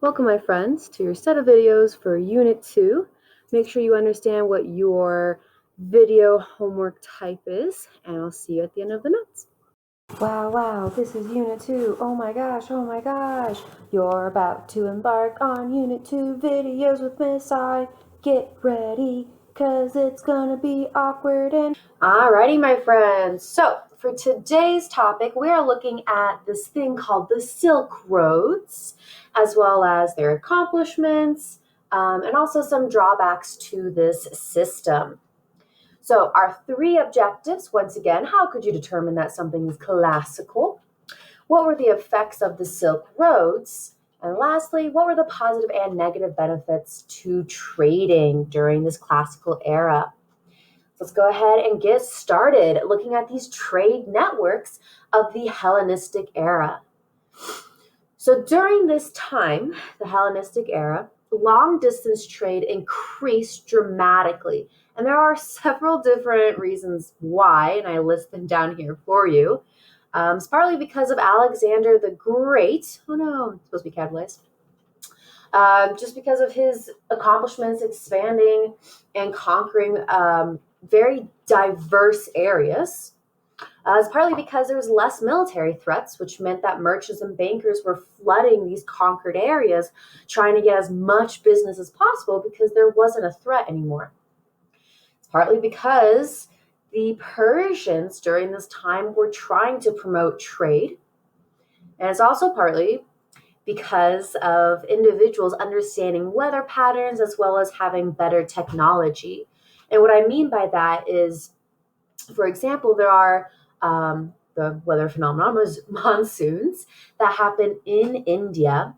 Welcome, my friends, to your set of videos for Unit 2. Make sure you understand what your video homework type is, and I'll see you at the end of the notes. Wow, this is Unit 2. Oh my gosh. You're about to embark on Unit 2 videos with Miss I. Get ready, cause it's gonna be awkward and... Alrighty, my friends. So, for today's topic, we are looking at this thing called the Silk Roads, as well as their accomplishments, and also some drawbacks to this system. So our three objectives, once again, how could you determine that something is classical? What were the effects of the Silk Roads? And lastly, what were the positive and negative benefits to trading during this classical era? Let's go ahead and get started looking at these trade networks of the Hellenistic era. So during this time, the Hellenistic era, long-distance trade increased dramatically. And there are several different reasons why, and I list them down here for you. It's partly because of Alexander the Great. Oh no, it's supposed to be capitalized. Just because of his accomplishments expanding and conquering very diverse areas. It's partly because there was less military threats, which meant that merchants and bankers were flooding these conquered areas, trying to get as much business as possible because there wasn't a threat anymore. It's partly because the Persians during this time were trying to promote trade. And it's also partly because of individuals understanding weather patterns as well as having better technology. And what I mean by that is, for example, there are the weather phenomenon was monsoons that happen in India.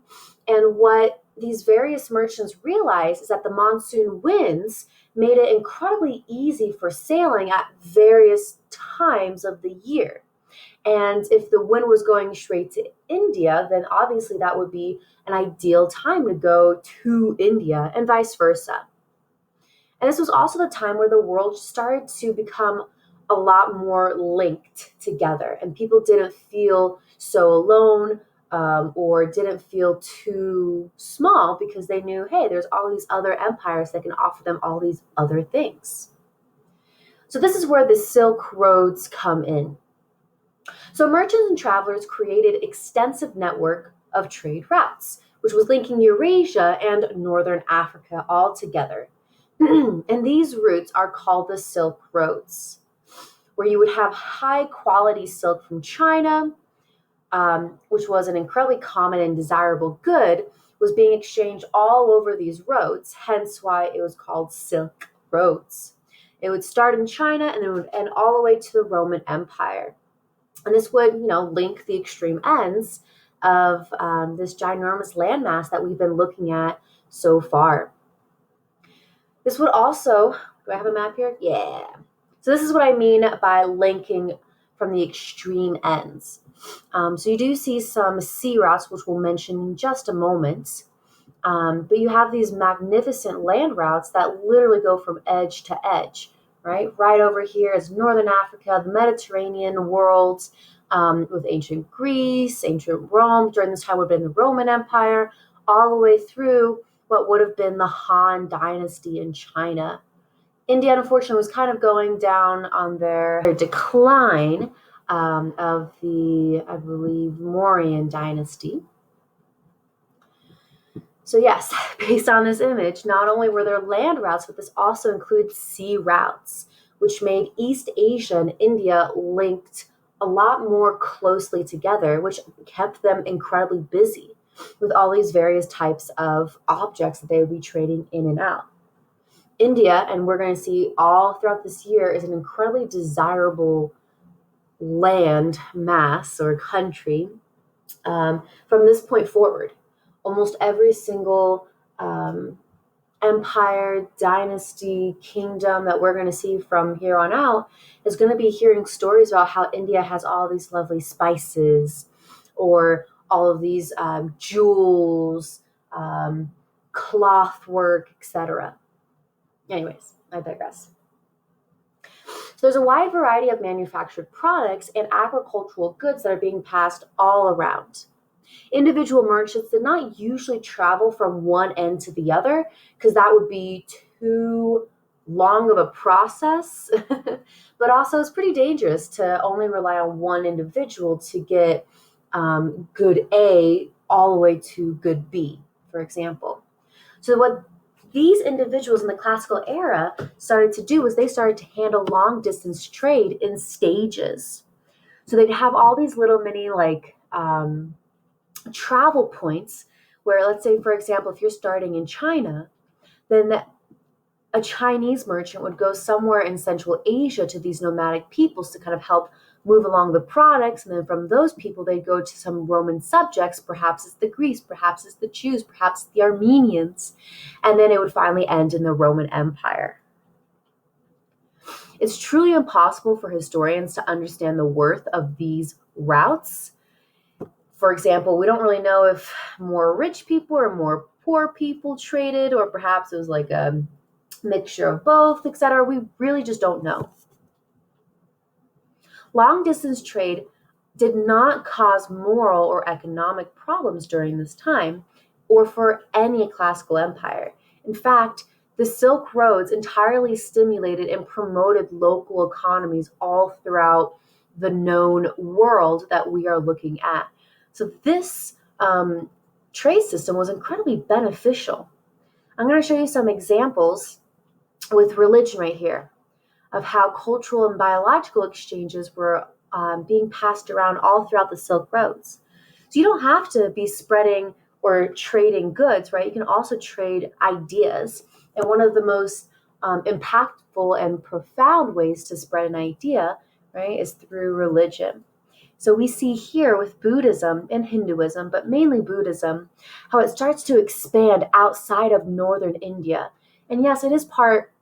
And what these various merchants realized is that the monsoon winds made it incredibly easy for sailing at various times of the year. And if the wind was going straight to India, then obviously that would be an ideal time to go to India and vice versa. And this was also the time where the world started to become a lot more linked together, and people didn't feel so alone or didn't feel too small because they knew, hey, there's all these other empires that can offer them all these other things. So this is where the Silk Roads come in. So merchants and travelers created extensive network of trade routes, which was linking Eurasia and Northern Africa all together. And these routes are called the Silk Roads, where you would have high quality silk from China, which was an incredibly common and desirable good, was being exchanged all over these roads, hence why it was called Silk Roads. It would start in China and it would end all the way to the Roman Empire. And this would, link the extreme ends of this ginormous landmass that we've been looking at so far. This would also, do I have a map here? Yeah. So this is what I mean by linking from the extreme ends. So you do see some sea routes, which we'll mention in just a moment. But you have these magnificent land routes that literally go from edge to edge, right? Right over here is Northern Africa, the Mediterranean world, with ancient Greece, ancient Rome. During this time would have been the Roman Empire, all the way through what would have been the Han Dynasty in China. India, unfortunately, was kind of going down on their decline of the, I believe, Mauryan dynasty. So yes, based on this image, not only were there land routes, but this also includes sea routes, which made East Asia and India linked a lot more closely together, which kept them incredibly busy with all these various types of objects that they would be trading in and out. India, and we're going to see all throughout this year, is an incredibly desirable land mass or country from this point forward. Almost every single empire, dynasty, kingdom that we're going to see from here on out is going to be hearing stories about how India has all these lovely spices or all of these jewels, cloth work, etc. Anyways, I digress. So there's a wide variety of manufactured products and agricultural goods that are being passed all around. Individual merchants did not usually travel from one end to the other because that would be too long of a process, but also it's pretty dangerous to only rely on one individual to get good A all the way to good B, for example. So what these individuals in the classical era started to do was they started to handle long distance trade in stages. So they'd have all these little mini travel points where, let's say, for example, if you're starting in China, then a Chinese merchant would go somewhere in Central Asia to these nomadic peoples to kind of help move along the products. And then from those people, they'd go to some Roman subjects. Perhaps it's the Greeks, perhaps it's the Jews, perhaps it's the Armenians. And then it would finally end in the Roman Empire. It's truly impossible for historians to understand the worth of these routes. For example, we don't really know if more rich people or more poor people traded, or perhaps it was like a mixture of both, etc. We really just don't know. Long distance trade did not cause moral or economic problems during this time or for any classical empire. In fact, the Silk Roads entirely stimulated and promoted local economies all throughout the known world that we are looking at. So this trade system was incredibly beneficial. I'm going to show you some examples with religion right here of how cultural and biological exchanges were being passed around all throughout the Silk Roads. So you don't have to be spreading or trading goods, right? You can also trade ideas. And one of the most impactful and profound ways to spread an idea, right, is through religion. So we see here with Buddhism and Hinduism, but mainly Buddhism, how it starts to expand outside of northern India. And yes, it is part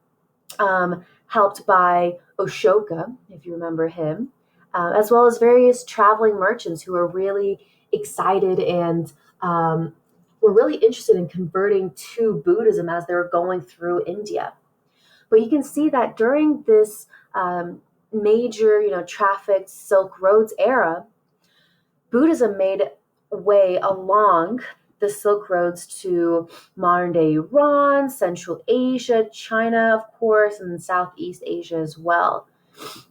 helped by Ashoka, if you remember him, as well as various traveling merchants who are really excited and were really interested in converting to Buddhism as they were going through India. But you can see that during this major, trafficked Silk Roads era, Buddhism made way along the Silk Roads to modern-day Iran, Central Asia, China, of course, and Southeast Asia as well.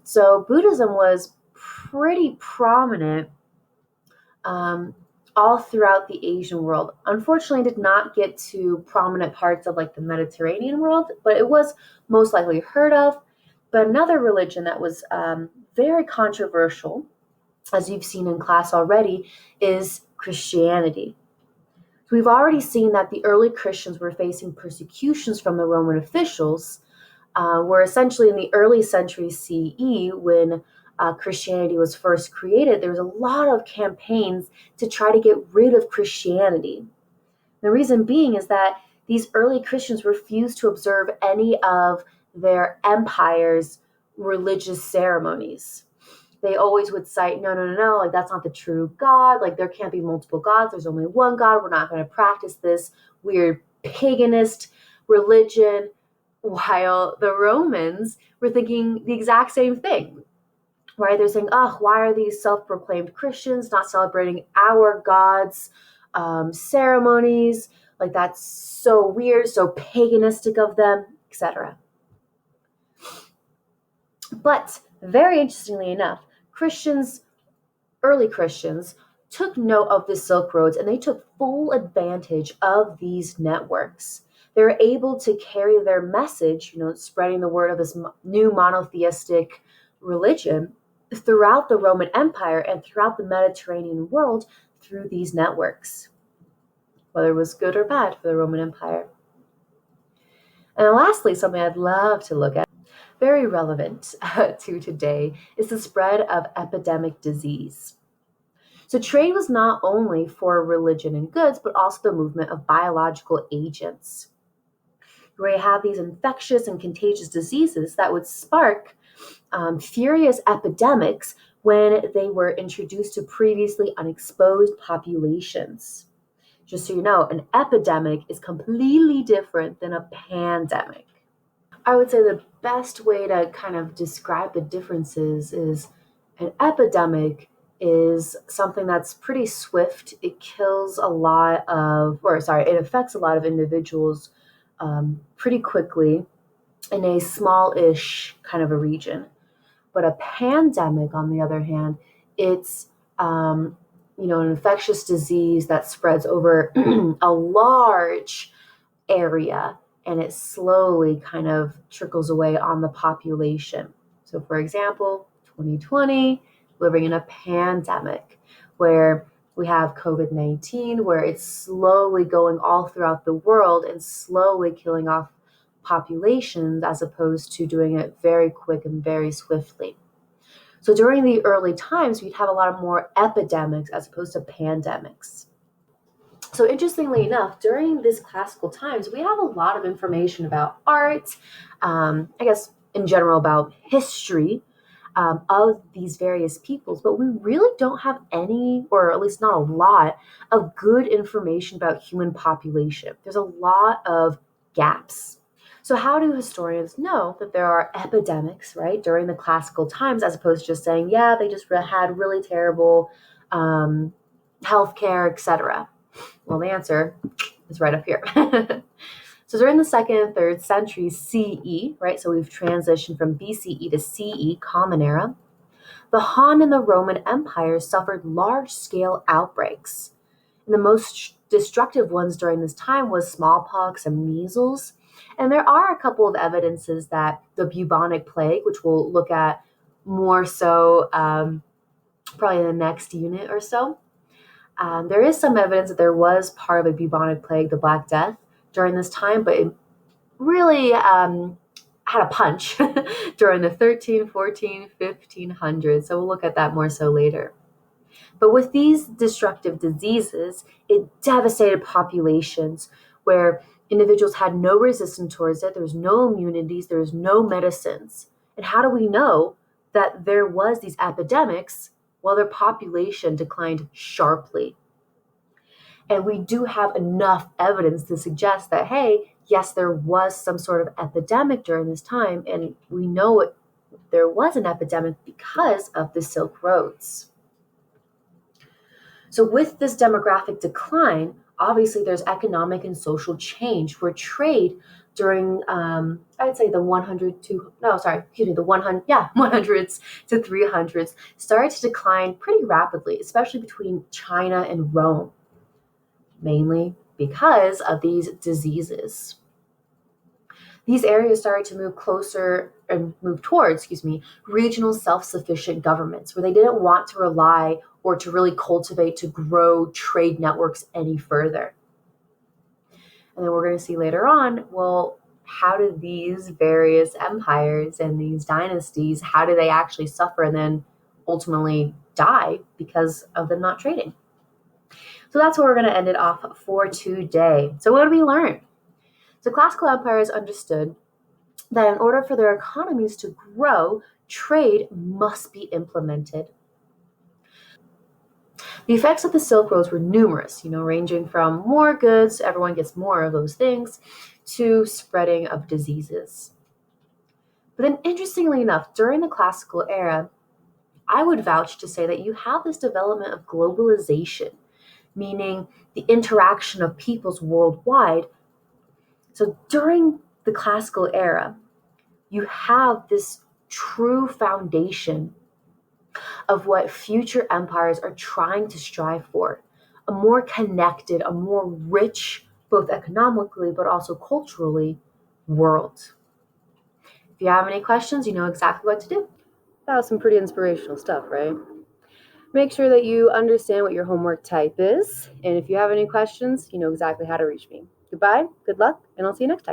So Buddhism was pretty prominent all throughout the Asian world. Unfortunately, did not get to prominent parts of like the Mediterranean world, but it was most likely heard of. But another religion that was very controversial, as you've seen in class already, is Christianity. So we've already seen that the early Christians were facing persecutions from the Roman officials, where essentially in the early century CE, when Christianity was first created, there was a lot of campaigns to try to get rid of Christianity. The reason being is that these early Christians refused to observe any of their empire's religious ceremonies. They always would cite, no, like that's not the true God. Like there can't be multiple gods. There's only one God. We're not going to practice this weird paganist religion. While the Romans were thinking the exact same thing, right? They're saying, why are these self-proclaimed Christians not celebrating our God's ceremonies? Like that's so weird, so paganistic of them, etc. But very interestingly enough, early Christians, took note of the Silk Roads and they took full advantage of these networks. They were able to carry their message, spreading the word of this new monotheistic religion throughout the Roman Empire and throughout the Mediterranean world through these networks, whether it was good or bad for the Roman Empire. And lastly, something I'd love to look at, very relevant to today, is the spread of epidemic disease. So trade was not only for religion and goods, but also the movement of biological agents, where you have these infectious and contagious diseases that would spark furious epidemics when they were introduced to previously unexposed populations. Just so you know, an epidemic is completely different than a pandemic. I would say the best way to kind of describe the differences is an epidemic is something that's pretty swift. It kills a lot of, it affects a lot of individuals pretty quickly in a small-ish kind of a region. But a pandemic, on the other hand, it's an infectious disease that spreads over a large area, and it slowly kind of trickles away on the population. So, for example, 2020, living in a pandemic where we have COVID-19, where it's slowly going all throughout the world and slowly killing off populations as opposed to doing it very quick and very swiftly. So during the early times, we'd have a lot of more epidemics as opposed to pandemics. So interestingly enough, during this classical times, we have a lot of information about art, I guess in general about history of these various peoples, but we really don't have any, or at least not a lot, of good information about human population. There's a lot of gaps. So how do historians know that there are epidemics, right, during the classical times, as opposed to just saying, yeah, they just had really terrible healthcare, etc.? Well, the answer is right up here. So during the 2nd and 3rd centuries CE, right, so we've transitioned from BCE to CE, Common Era, the Han and the Roman empires suffered large-scale outbreaks. And the most destructive ones during this time was smallpox and measles. And there are a couple of evidences that the bubonic plague, which we'll look at more so probably in the next unit or so, there is some evidence that there was part of a bubonic plague, the Black Death, during this time, but it really had a punch during the 13, 14, 1500s. So we'll look at that more so later. But with these destructive diseases, it devastated populations where individuals had no resistance towards it. There was no immunities. There was no medicines. And how do we know that there was these epidemics while their population declined sharply? And we do have enough evidence to suggest that, hey, yes, there was some sort of epidemic during this time, and we know there was an epidemic because of the Silk Roads. So with this demographic decline, obviously there's economic and social change where trade during, I'd say the 100s to 300s started to decline pretty rapidly, especially between China and Rome, mainly because of these diseases. These areas started to move towards regional self-sufficient governments where they didn't want to rely or to really cultivate to grow trade networks any further. And then we're going to see later on, well, how did these various empires and these dynasties, how do they actually suffer and then ultimately die because of them not trading? So that's where we're going to end it off for today. So what did we learn? So classical empires understood that in order for their economies to grow, trade must be implemented. The effects of the Silk Roads were numerous, ranging from more goods, everyone gets more of those things, to spreading of diseases. But then interestingly enough, during the classical era, I would vouch to say that you have this development of globalization, meaning the interaction of peoples worldwide. So during the classical era, you have this true foundation of what future empires are trying to strive for, a more connected, a more rich, both economically but also culturally, world. If you have any questions, you know exactly what to do. That was some pretty inspirational stuff, right? Make sure that you understand what your homework type is, and if you have any questions, you know exactly how to reach me. Goodbye, good luck, and I'll see you next time.